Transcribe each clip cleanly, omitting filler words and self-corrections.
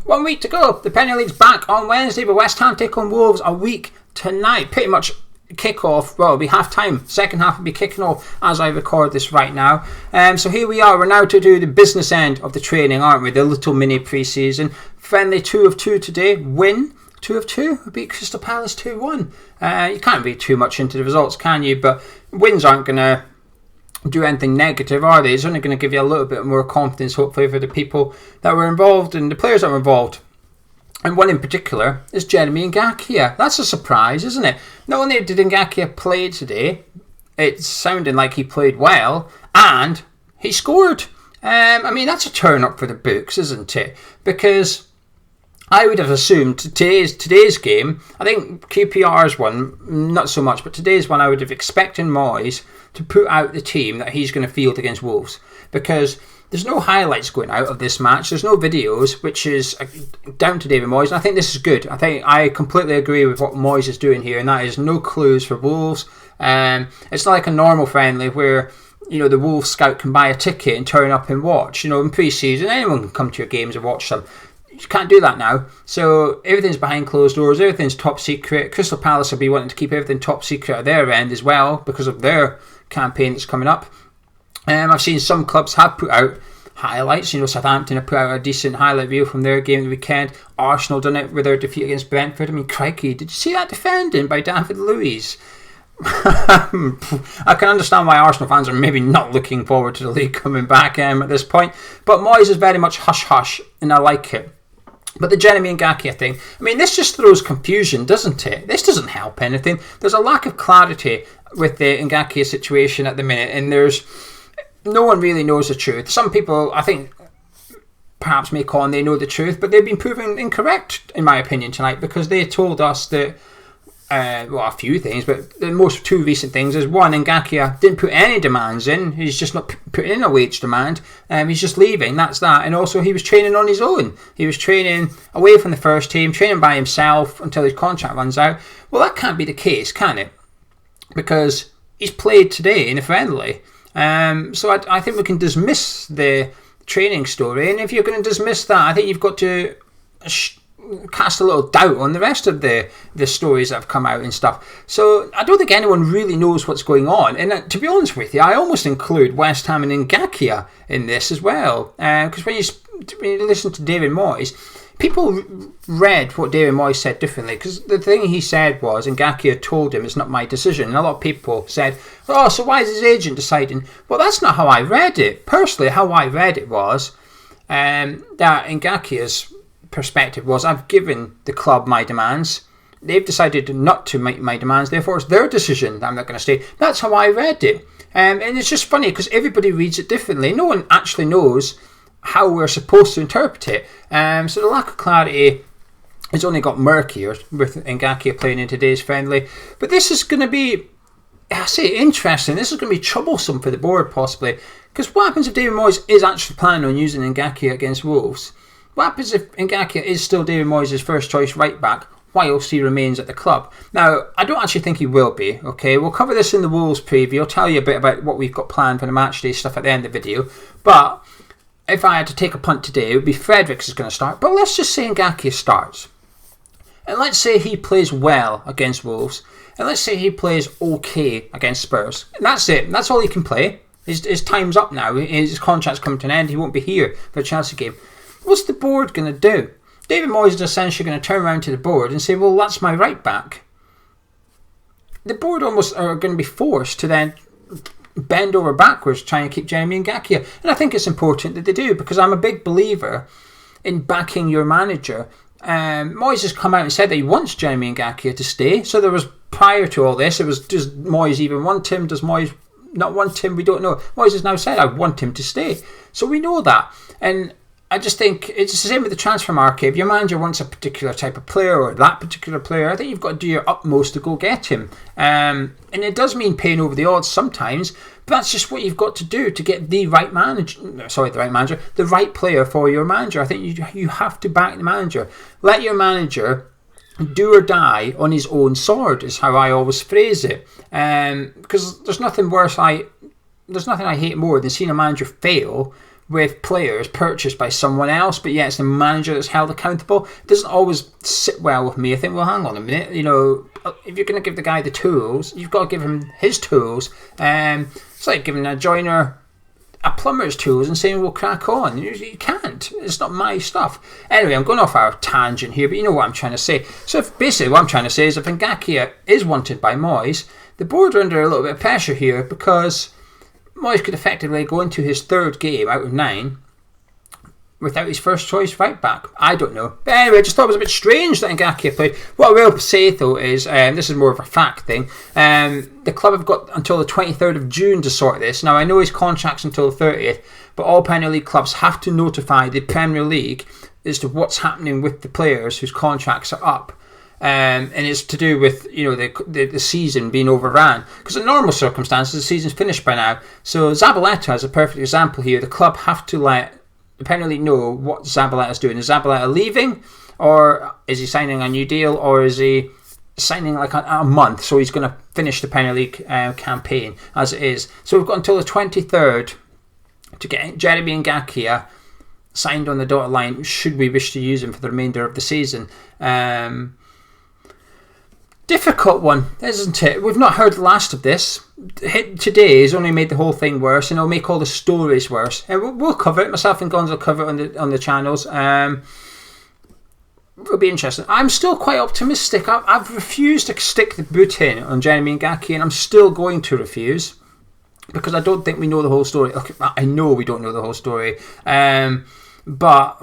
1 week to go. The Premier League's back on Wednesday, but West Ham take on Wolves a week tonight. Pretty much kick-off. Well, it'll be half-time. Second half will be kicking off as I record this right now. So here we are. We're now to do the business end of the training, aren't we? The little mini pre-season. Friendly 2 of 2 today. Win 2 of 2. We beat Crystal Palace 2-1. You can't read too much into the results, can you? But wins aren't going to do anything negative, are they? It's only going to give you a little bit more confidence, hopefully, for the people that were involved and the players that were involved. And one in particular is Jeremy Ngakia. That's a surprise, isn't it? Not only did Ngakia play today, it's sounding like he played well, and he scored. I mean, that's a turn up for the books, isn't it? Because I would have assumed today's game, I think QPR's one, not so much, but today's one I would have expected Moyes to put out the team that he's going to field against Wolves. Because there's no highlights going out of this match. There's no videos, which is down to David Moyes. And I think this is good. I completely agree with what Moyes is doing here, and that is no clues for Wolves. It's not like a normal friendly where, you know, the Wolves scout can buy a ticket and turn up and watch. You know, in pre-season, anyone can come to your games and watch them. You can't do that now. So everything's behind closed doors. Everything's top secret. Crystal Palace will be wanting to keep everything top secret at their end as well because of their campaign that's coming up. I've seen some clubs have put out highlights. You know, Southampton have put out a decent highlight reel from their game of the weekend. Arsenal done it with their defeat against Brentford. I mean, crikey, did you see that defending by David Luiz? I can understand why Arsenal fans are maybe not looking forward to the league coming back at this point. But Moyes is very much hush-hush, and I like it. But the Jeremy Ngakia thing, I mean, this just throws confusion, doesn't it? This doesn't help anything. There's a lack of clarity with the Ngakia situation at the minute, and no one really knows the truth. Some people, I think, perhaps make on they know the truth, but they've been proven incorrect, in my opinion, tonight, because they told us that, a few things, but the most two recent things is, one, Ngakia didn't put any demands in. He's just not putting in a wage demand. He's just leaving, that's that. And also, he was training on his own. He was training away from the first team, training by himself until his contract runs out. Well, that can't be the case, can it? Because he's played today in a friendly. So I think we can dismiss the training story, and if you're going to dismiss that, I think you've got to cast a little doubt on the rest of the stories that have come out and stuff. So I don't think anyone really knows what's going on, and to be honest with you, I almost include West Ham and Ngakia in this as well, because when you listen to David Moyes, people read what David Moyes said differently, because the thing he said was Ngakia told him it's not my decision. And a lot of people said, oh, so why is his agent deciding? Well, that's not how I read it. Personally, how I read it was that Ngakia's perspective was, I've given the club my demands. They've decided not to make my demands. Therefore, it's their decision that I'm not going to stay. That's how I read it. And it's just funny because everybody reads it differently. No one actually knows how we're supposed to interpret it. So the lack of clarity has only got murkier with Ngakia playing in today's friendly. But this is going to be, I say, interesting. This is going to be troublesome for the board, possibly. Because what happens if David Moyes is actually planning on using Ngakia against Wolves? What happens if Ngakia is still David Moyes' first choice right back whilst he remains at the club? Now, I don't actually think he will be, okay? We'll cover this in the Wolves preview. I'll tell you a bit about what we've got planned for the match day stuff at the end of the video. But if I had to take a punt today, it would be Fredericks is going to start. But let's just say Ngakia starts. And let's say he plays well against Wolves. And let's say he plays okay against Spurs. And that's it. That's all he can play. His time's up now. His contract's come to an end. He won't be here for the Chelsea game. What's the board going to do? David Moyes is essentially going to turn around to the board and say, well, that's my right back. The board almost are going to be forced to then bend over backwards trying to keep Jeremy Ngakia. And I think it's important that they do, because I'm a big believer in backing your manager. Moyes has come out and said that he wants Jeremy Ngakia to stay. So there was, prior to all this, it was, does Moyes even want him? Does Moyes not want him? We don't know. Moyes has now said, I want him to stay. So we know that. And I just think it's the same with the transfer market. If your manager wants a particular type of player or that particular player, I think you've got to do your utmost to go get him. And it does mean paying over the odds sometimes, but that's just what you've got to do to get the right player for your manager. I think you have to back the manager. Let your manager do or die on his own sword is how I always phrase it. Because there's nothing I hate more than seeing a manager fail with players purchased by someone else, but yet it's the manager that's held accountable. It doesn't always sit well with me. I think, well, hang on a minute, you know, if you're going to give the guy the tools, you've got to give him his tools. It's like giving a joiner a plumber's tools and saying we'll crack on. You can't. It's not my stuff. Anyway, I'm going off our tangent here, but you know what I'm trying to say. So basically what I'm trying to say is if Ngakia is wanted by Moyes, the board are under a little bit of pressure here because Moyes could effectively go into his third game out of 9 without his first choice right back. I don't know. But anyway, I just thought it was a bit strange that Ngakia played. What I will say though is, this is more of a fact thing, the club have got until the 23rd of June to sort this. Now I know his contract's until the 30th, but all Premier League clubs have to notify the Premier League as to what's happening with the players whose contracts are up. And it's to do with, you know, the season being overran. Because in normal circumstances, the season's finished by now. So Zabaleta is a perfect example here. The club have to let the Premier League know what Zabaleta's doing. Is Zabaleta leaving? Or is he signing a new deal? Or is he signing like a month? So he's going to finish the Premier League campaign as it is. So we've got until the 23rd to get Jeremy Ngakia signed on the dotted line, should we wish to use him for the remainder of the season. Difficult one, isn't it? We've not heard the last of this. Today has only made the whole thing worse, and it'll make all the stories worse. And we'll cover it. Myself and Gonz will cover it on the channels. It'll be interesting. I'm still quite optimistic. I've refused to stick the boot in on Jeremy Ngakia, and I'm still going to refuse because I don't think we know the whole story. Okay, I know we don't know the whole story, but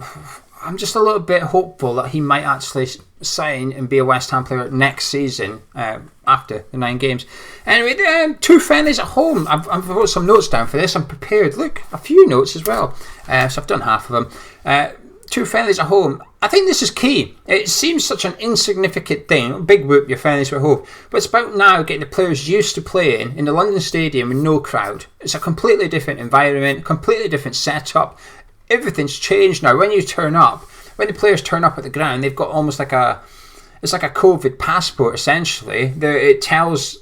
I'm just a little bit hopeful that he might actually sign and be a West Ham player next season after the 9 games. Anyway, 2 friendlies at home. I've wrote some notes down for this. I'm prepared. Look, a few notes as well. So I've done half of them. 2 friendlies at home. I think this is key. It seems such an insignificant thing. Big whoop, your friendlies at home. But it's about now getting the players used to playing in the London Stadium with no crowd. It's a completely different environment, completely different setup. Everything's changed now. When the players turn up at the ground, they've got almost like it's like a COVID passport essentially. It tells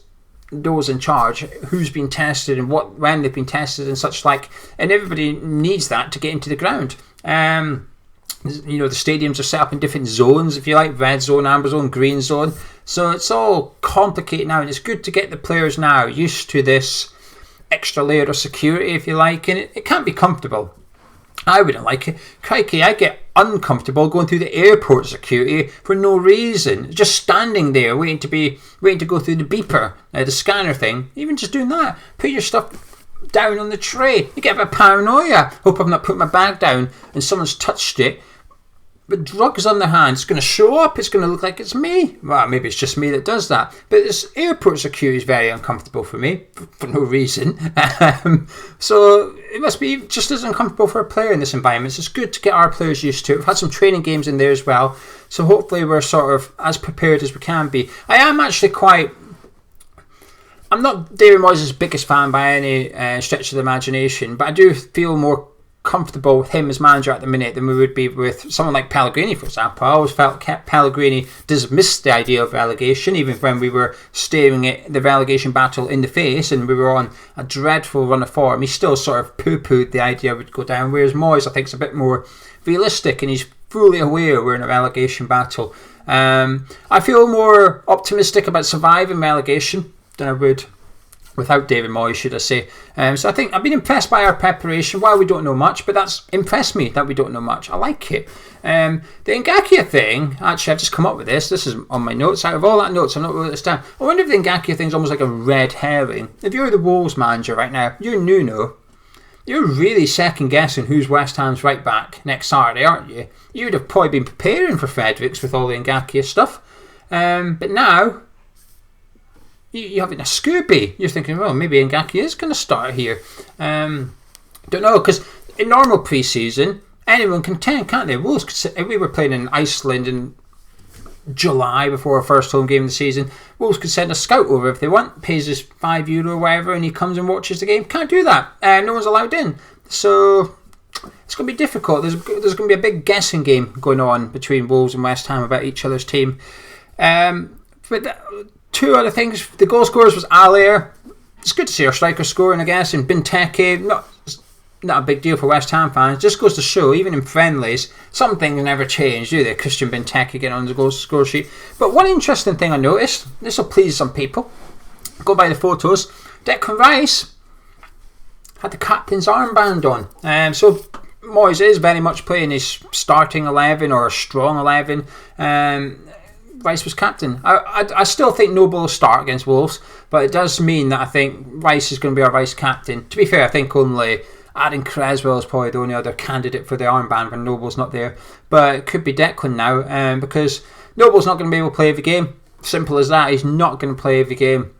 those in charge who's been tested and when they've been tested and such like, and everybody needs that to get into the ground. You know, the stadiums are set up in different zones, if you like, red zone, amber zone, green zone. So it's all complicated now, and it's good to get the players now used to this extra layer of security, if you like, and it can't be comfortable. I wouldn't like it. Crikey, I get uncomfortable going through the airport security for no reason. Just standing there waiting to go through the beeper, the scanner thing. Even just doing that. Put your stuff down on the tray. You get a bit of paranoia. Hope I've not put my bag down and someone's touched it. But drugs on their hands, it's going to show up. It's going to look like it's me. Well, maybe it's just me that does that. But this airport security is very uncomfortable for me for no reason. So it must be just as uncomfortable for a player in this environment. So it's good to get our players used to it. We've had some training games in there as well. So hopefully we're sort of as prepared as we can be. I am actually I'm not David Moyes' biggest fan by any stretch of the imagination, but I do feel more comfortable with him as manager at the minute than we would be with someone like Pellegrini, for example. I always felt Pellegrini dismissed the idea of relegation, even when we were staring at the relegation battle in the face and we were on a dreadful run of form. He still sort of poo-pooed the idea would go down, whereas Moyes, I think, is a bit more realistic and he's fully aware we're in a relegation battle. I feel more optimistic about surviving relegation than I would without David Moyes, should I say. So I think I've been impressed by our preparation. While we don't know much, but that's impressed me that we don't know much. I like it. The Ngakia thing, actually I've just come up with this. This is on my notes. Out of all that notes, I've not wrote this down. I wonder if the Ngakia thing's almost like a red herring. If you're the Wolves manager right now, you're Nuno. You're really second guessing who's West Ham's right back next Saturday, aren't you? You would have probably been preparing for Fredericks with all the Ngakia stuff. But now you're having a Scooby. You're thinking, well, maybe Ngakia is going to start here. Don't know, because in normal pre-season, anyone can tend, can't they? Wolves could, if we were playing in Iceland in July before our first home game of the season, Wolves could send a scout over if they want, pays us €5 or whatever, and he comes and watches the game. Can't do that. No one's allowed in. So it's going to be difficult. There's going to be a big guessing game going on between Wolves and West Ham about each other's team. But two other things. The goal scorers was Allaire. It's good to see our striker scoring, I guess, and Benteke. not a big deal for West Ham fans. Just goes to show, even in friendlies, some things never change, do they? Christian Benteke getting on the goal score sheet. But one interesting thing I noticed, this will please some people, go by the photos, Declan Rice had the captain's armband on. So Moyes is very much playing his starting 11 or a strong 11. Rice was captain. I still think Noble will start against Wolves, but it does mean that I think Rice is going to be our vice captain. To be fair, I think only Aaron Creswell is probably the only other candidate for the armband when Noble's not there. But it could be Declan now, because Noble's not going to be able to play every game. Simple as that. He's not going to play every game.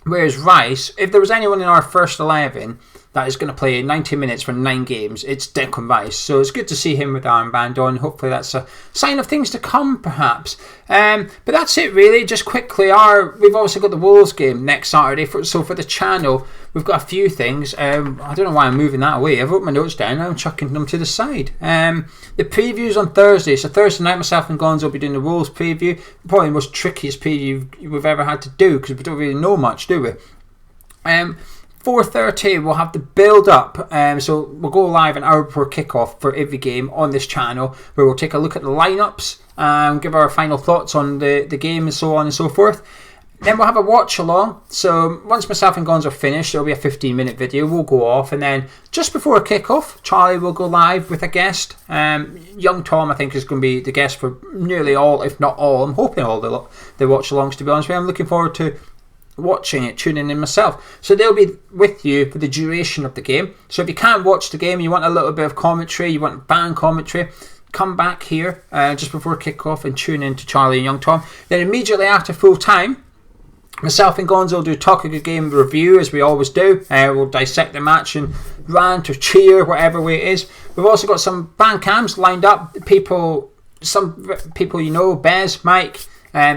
Whereas Rice, if there was anyone in our first 11 that is going to play 90 minutes for 9 games, it's Declan Rice. So it's good to see him with the armband on. Hopefully that's a sign of things to come, perhaps. But that's it, really. Just quickly, we've obviously got the Wolves game next Saturday. So for the channel, we've got a few things. I don't know why I'm moving that away. I've wrote my notes down. I'm chucking them to the side. The previews on Thursday. So Thursday night, myself and Gonzo will be doing the Wolves preview. Probably the most trickiest preview we've ever had to do, because we don't really know much, do we? 4:30 we'll have the build up, so we'll go live an hour before kickoff for every game on this channel, where we'll take a look at the lineups and give our final thoughts on the game and so on and so forth. Then we'll have a watch along. So once myself and Gonzo are finished, it'll be a 15-minute video. We'll go off, and then just before kickoff, Charlie will go live with a guest. Young Tom, I think, is going to be the guest for nearly all, if not all. I'm hoping all the watch alongs, to be honest with you. I'm looking forward to watching it, tuning in myself. So they'll be with you for the duration of the game. So if you can't watch the game, you want a little bit of commentary, you want band commentary, come back here just before kickoff and tune in to Charlie and Young Tom. Then immediately after full time, myself and Gonzo will do Talk a Good Game review, as we always do. We'll dissect the match and rant or cheer, whatever way it is. We've also got some band cams lined up. Some people you know, Bez, Mike,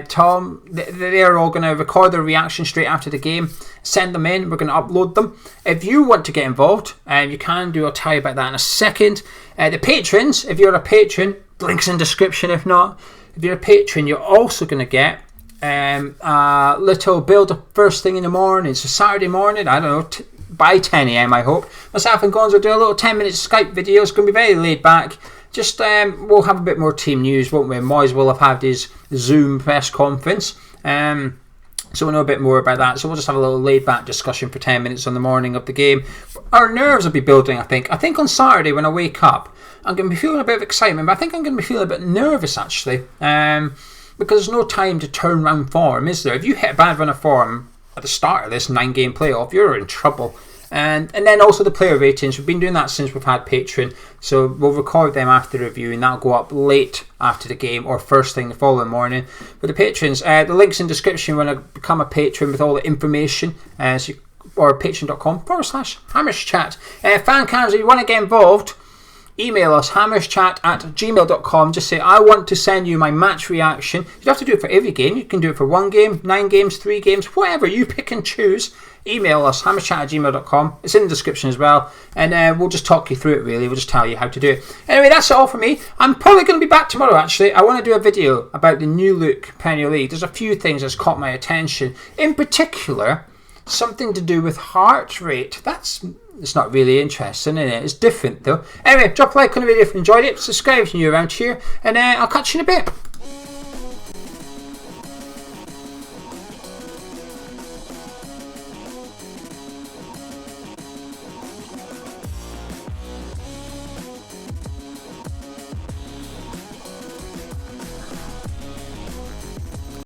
Tom, they're all going to record their reaction straight after the game, send them in, we're going to upload them. If you want to get involved, you can do, I'll tell you about that in a second. The patrons, if you're a patron, links in description. If not, if you're a patron, you're also going to get a little build up first thing in the morning. It's a Saturday morning, I don't know, by 10 a.m. I hope. Myself and Gonzo do a little 10-minute Skype video. It's going to be very laid back. Just we'll have a bit more team news, won't we? Moyes will have had his Zoom press conference, so we'll know a bit more about that. So we'll just have a little laid back discussion for 10 minutes on the morning of the game. Our nerves will be building, I think. I think on Saturday when I wake up, I'm going to be feeling a bit of excitement, but I think I'm going to be feeling a bit nervous actually, because there's no time to turn round form, is there? If you hit a bad run of form at the start of this 9-game playoff, you're in trouble. And then also the player ratings. We've been doing that since we've had Patreon, so we'll record them after the review, and that'll go up late after the game or first thing the following morning. But the patrons, the link's in description when I become a patron with all the information, or patreon.com/hammerschat. Fan cams, if you want to get involved, email us hammerschat@gmail.com. Just say, I want to send you my match reaction. You don't have to do it for every game. You can do it for 1 game, 9 games, 3 games, whatever. You pick and choose. Email us hammerschat@gmail.com. It's in the description as well, and we'll just talk you through it. Really, we'll just tell you how to do it. Anyway, that's all for me. I'm probably going to be back tomorrow. Actually, I want to do a video about the new look Premier League. There's a few things that's caught my attention. In particular, something to do with heart rate. It's not really interesting, is it? It's different though. Anyway, drop a like on the video if you enjoyed it. Subscribe if you're new around here, and I'll catch you in a bit.